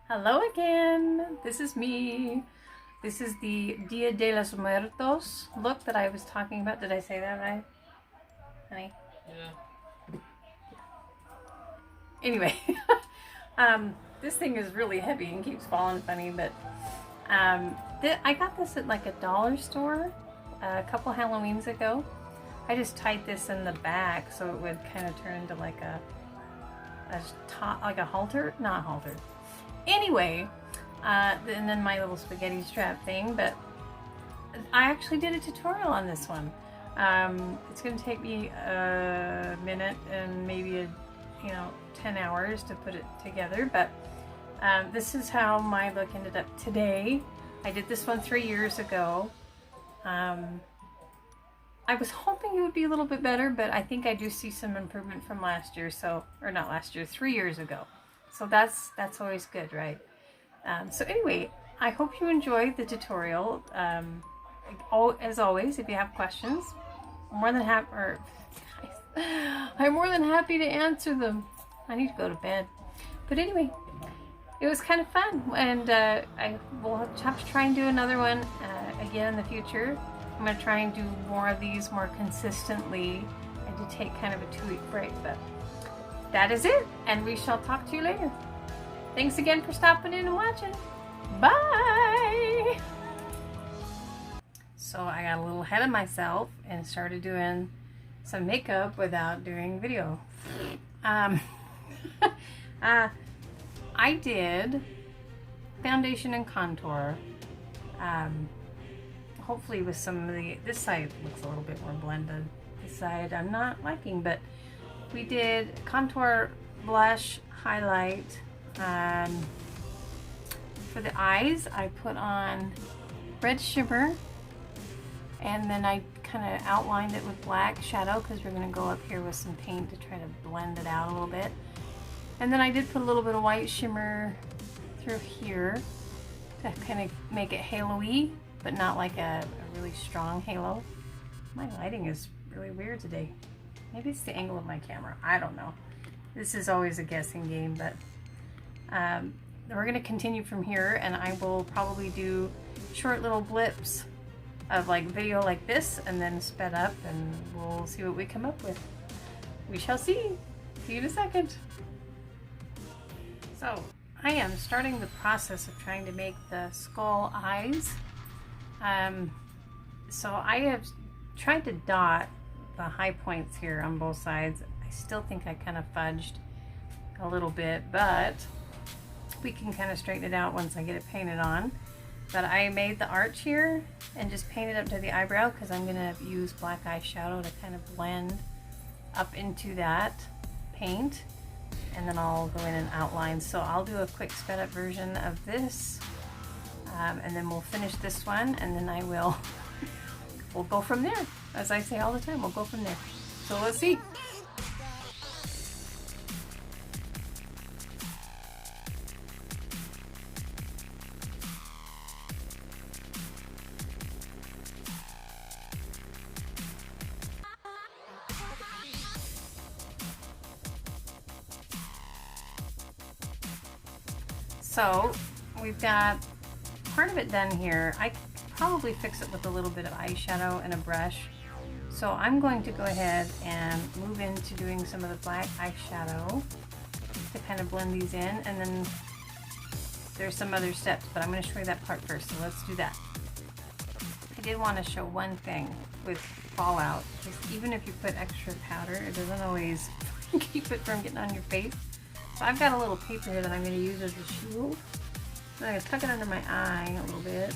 Hello again, this is me. This is the Dia de los Muertos look that I was talking about. Did I say that right, honey? Yeah. Anyway, this thing is really heavy and keeps falling funny, but I got this at like a dollar store a couple Halloweens ago. I just tied this in the back so it would kind of turn into like a top, like a halter, not halter. Anyway, and then my little spaghetti strap thing, but I actually did a tutorial on this one. It's going to take me a minute and maybe 10 hours to put it together, but this is how my look ended up today. I did this one 3 years ago. I was hoping it would be a little bit better, but I think I do see some improvement from last year, or not last year, 3 years ago. So that's always good, right? So anyway, I hope you enjoyed the tutorial. As always, if you have questions, I'm more than happy to answer them. I need to go to bed. But anyway, it was kind of fun, and I will have to try and do another one again in the future. I'm going to try and do more of these more consistently. I did take kind of a 2-week break, but that is it, and we shall talk to you later. Thanks again for stopping in and watching. Bye! So I got a little ahead of myself and started doing some makeup without doing video. I did foundation and contour. Hopefully with some of this side looks a little bit more blended. This side I'm not liking, but we did contour, blush, highlight. For the eyes, I put on red shimmer, and then I kind of outlined it with black shadow because we're going to go up here with some paint to try to blend it out a little bit. And then I did put a little bit of white shimmer through here to kind of make it halo-y, but not like a really strong halo. My lighting is really weird today. Maybe it's the angle of my camera. I don't know. This is always a guessing game, but we're going to continue from here, and I will probably do short little blips of like video like this and then sped up, and we'll see what we come up with. We shall see. See you in a second. So I am starting the process of trying to make the skull eyes. So I have tried to dot the high points here on both sides. I still think I kind of fudged a little bit, but we can kind of straighten it out once I get it painted on. But I made the arch here and just painted up to the eyebrow because I'm going to use black eyeshadow to kind of blend up into that paint, and then I'll go in and outline. So I'll do a quick sped up version of this, and then we'll finish this one, and then we'll go from there. As I say all the time, we'll go from there. So let's see. So we've got part of it done here. I could probably fix it with a little bit of eyeshadow and a brush. So I'm going to go ahead and move into doing some of the black eyeshadow to kind of blend these in, and then there's some other steps, but I'm going to show you that part first, so let's do that. I did want to show one thing with fallout, because even if you put extra powder, it doesn't always keep it from getting on your face. So I've got a little paper here that I'm going to use as a shield. So I'm going to tuck it under my eye a little bit.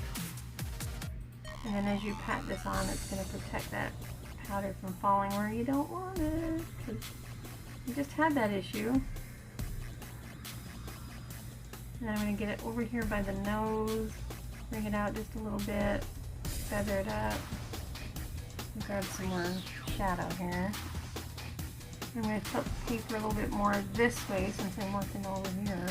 And then as you pat this on, it's going to protect that powder from falling where you don't want it. You just had that issue. And I'm going to get it over here by the nose. Bring it out just a little bit. Feather it up. Grab some more shadow here. I'm going to tilt the paper a little bit more this way since I'm working over here.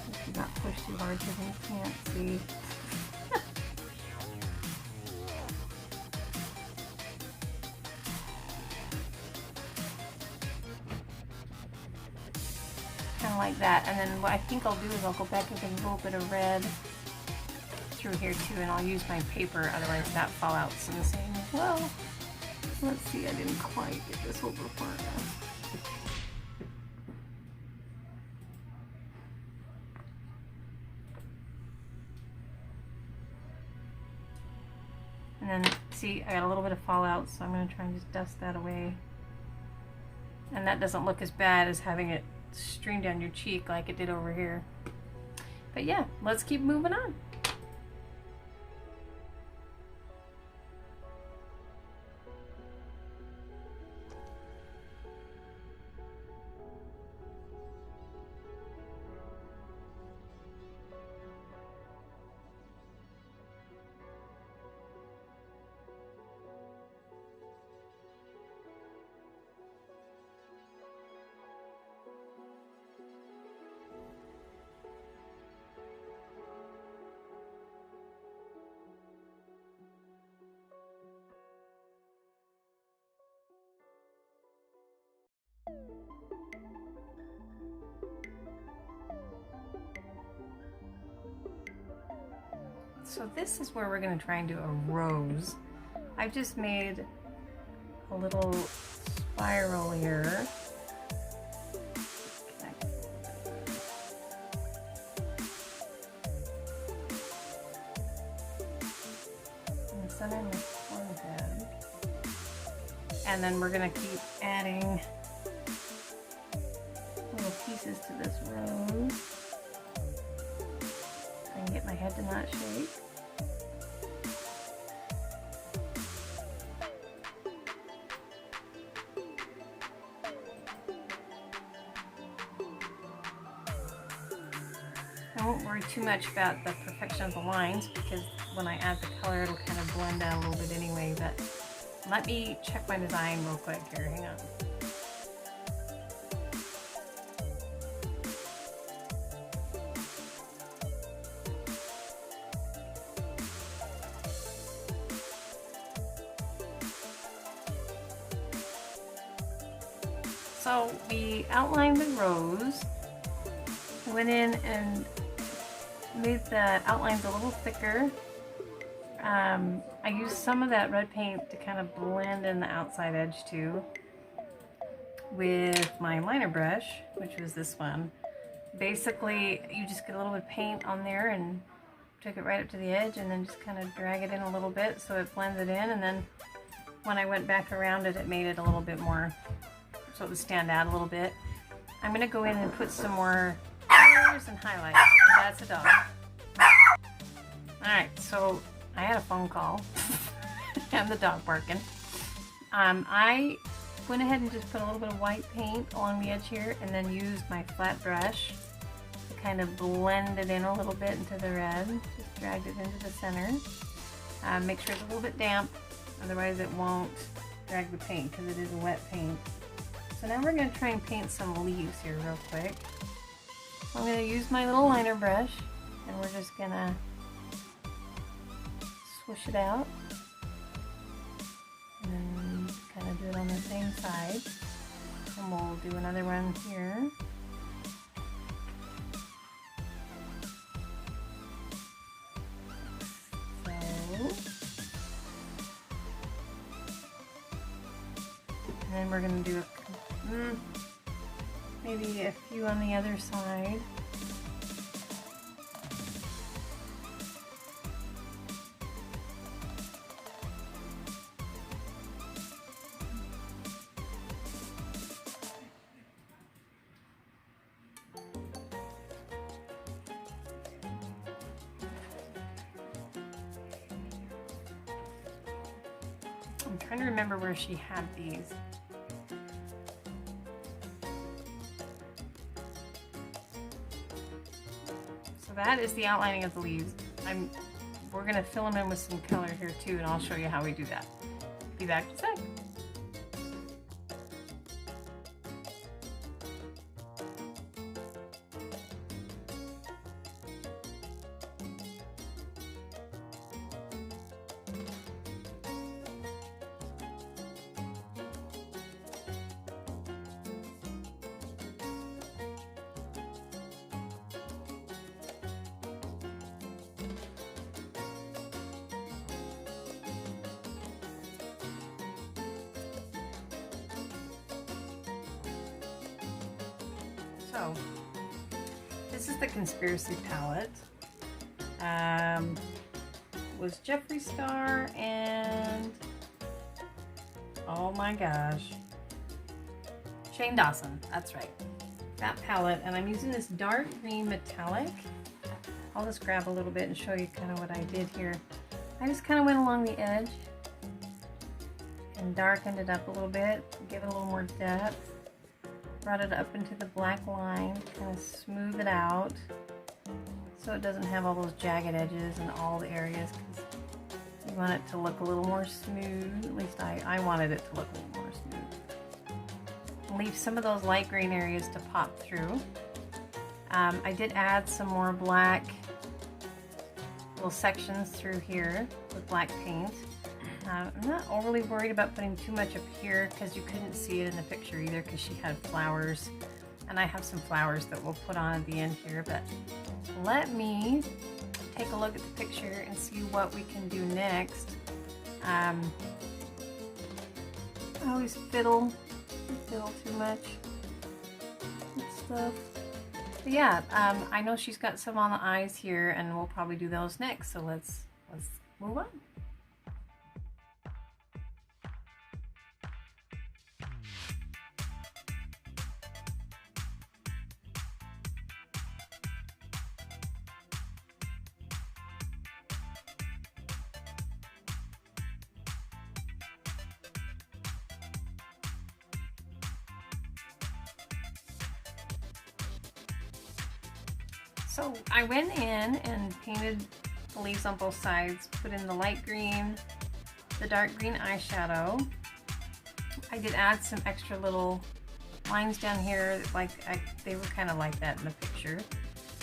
This should not push too hard because you can't see. like that. And then what I think I'll do is I'll go back and get a little bit of red through here too, and I'll use my paper, otherwise that fallout's insane as well. Let's see, I didn't quite get this over far enough. And then, see, I got a little bit of fallout, so I'm going to try and just dust that away. And that doesn't look as bad as having it stream down your cheek like it did over here. But yeah, let's keep moving on. So this is where we're going to try and do a rose. I've just made a little spiral here. And center my forehead. And then we're going to keep adding little pieces to this rose. I can get my head to not shake. I won't worry too much about the perfection of the lines because when I add the color it'll kind of blend out a little bit anyway, but let me check my design real quick here, hang on. So we outlined the rose, went in and made the outlines a little thicker. I used some of that red paint to kind of blend in the outside edge too with my liner brush, which was this one. Basically, you just get a little bit of paint on there and took it right up to the edge and then just kind of drag it in a little bit so it blends it in, and then when I went back around it, it made it a little bit more so it would stand out a little bit. I'm going to go in and put some more colors and highlights. That's a dog. Alright, so I had a phone call and the dog barking. I went ahead and just put a little bit of white paint along the edge here and then used my flat brush to kind of blend it in a little bit into the red. Just dragged it into the center. Make sure it's a little bit damp, otherwise it won't drag the paint because it is a wet paint. So now we're going to try and paint some leaves here real quick. I'm going to use my little liner brush and we're just going to swish it out and then kind of do it on the same side, and we'll do another one here. And then we're going to do maybe a few on the other side. I'm trying to remember where she had these. So that is the outlining of the leaves. We're going to fill them in with some color here too, and I'll show you how we do that. Be back in a sec. So, this is the Conspiracy palette. Was Jeffree Star and, oh my gosh, Shane Dawson, that's right. That palette, and I'm using this dark green metallic. I'll just grab a little bit and show you kind of what I did here. I just kind of went along the edge and darkened it up a little bit, give it a little more depth. Brought it up into the black line, kind of smooth it out so it doesn't have all those jagged edges in all the areas, because you want it to look a little more smooth. At least I wanted it to look a little more smooth. Leave some of those light green areas to pop through. I did add some more black little sections through here with black paint. I'm not overly worried about putting too much up here because you couldn't see it in the picture either, because she had flowers, and I have some flowers that we'll put on at the end here. But let me take a look at the picture and see what we can do next. I always fiddle too much with stuff. But yeah, I know she's got some on the eyes here, and we'll probably do those next. So let's move on. So I went in and painted the leaves on both sides, put in the light green, the dark green eyeshadow. I did add some extra little lines down here, like they were kind of like that in the picture.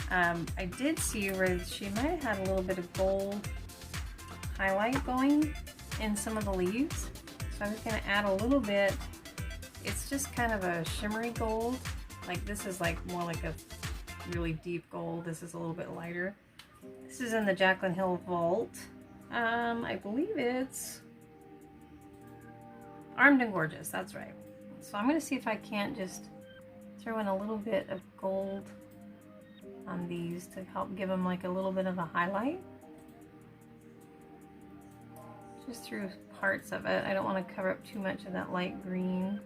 I did see where she might have had a little bit of gold highlight going in some of the leaves. So I was going to add a little bit. It's just kind of a shimmery gold. Like this is like more like a really deep gold. This is a little bit lighter. This is in the Jaclyn Hill Vault. I believe it's Armed and Gorgeous, that's right. So I'm going to see if I can't just throw in a little bit of gold on these to help give them like a little bit of a highlight. Just through parts of it. I don't want to cover up too much of that light green.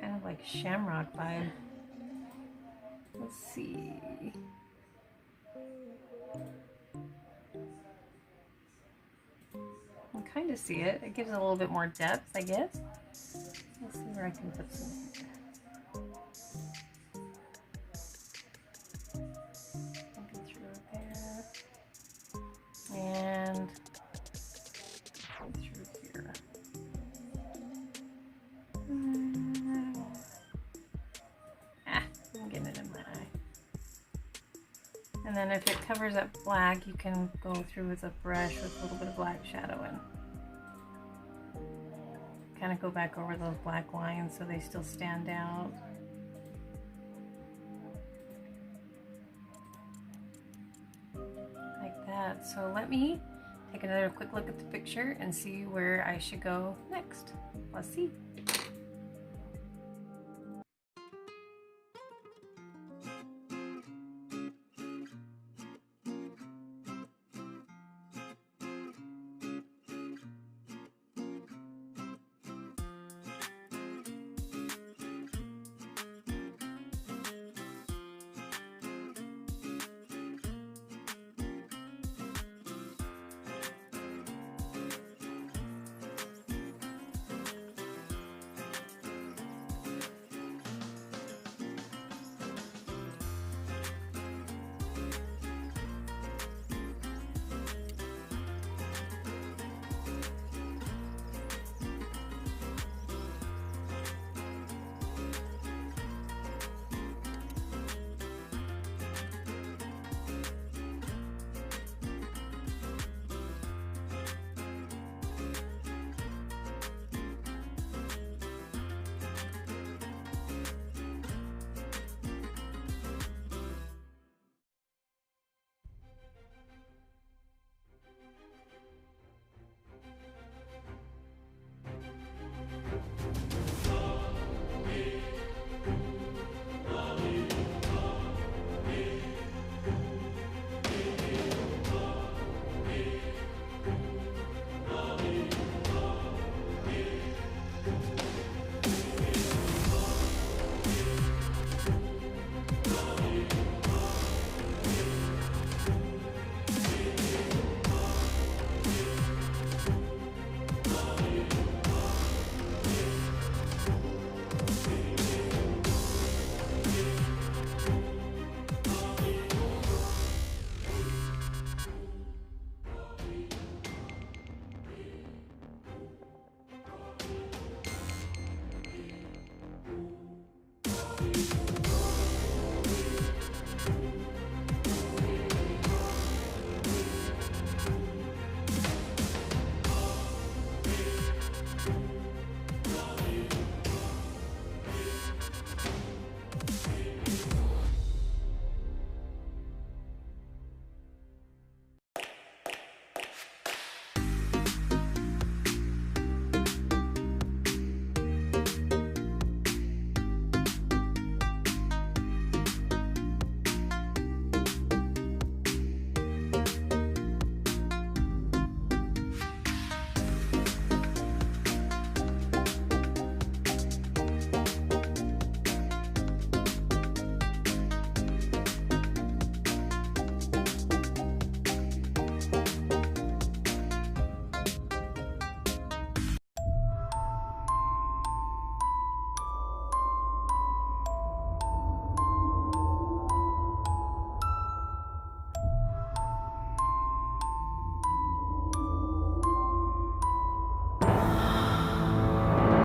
Kind of like shamrock vibe. Let's see. I kind of see it. It gives it a little bit more depth, I guess. Let's see where I can put some here. Through there. And through here. I'm getting it in my eye. And then if it covers up black, you can go through with a brush with a little bit of black shadow and kind of go back over those black lines so they still stand out. Like that. So let me take another quick look at the picture and see where I should go next. Let's see.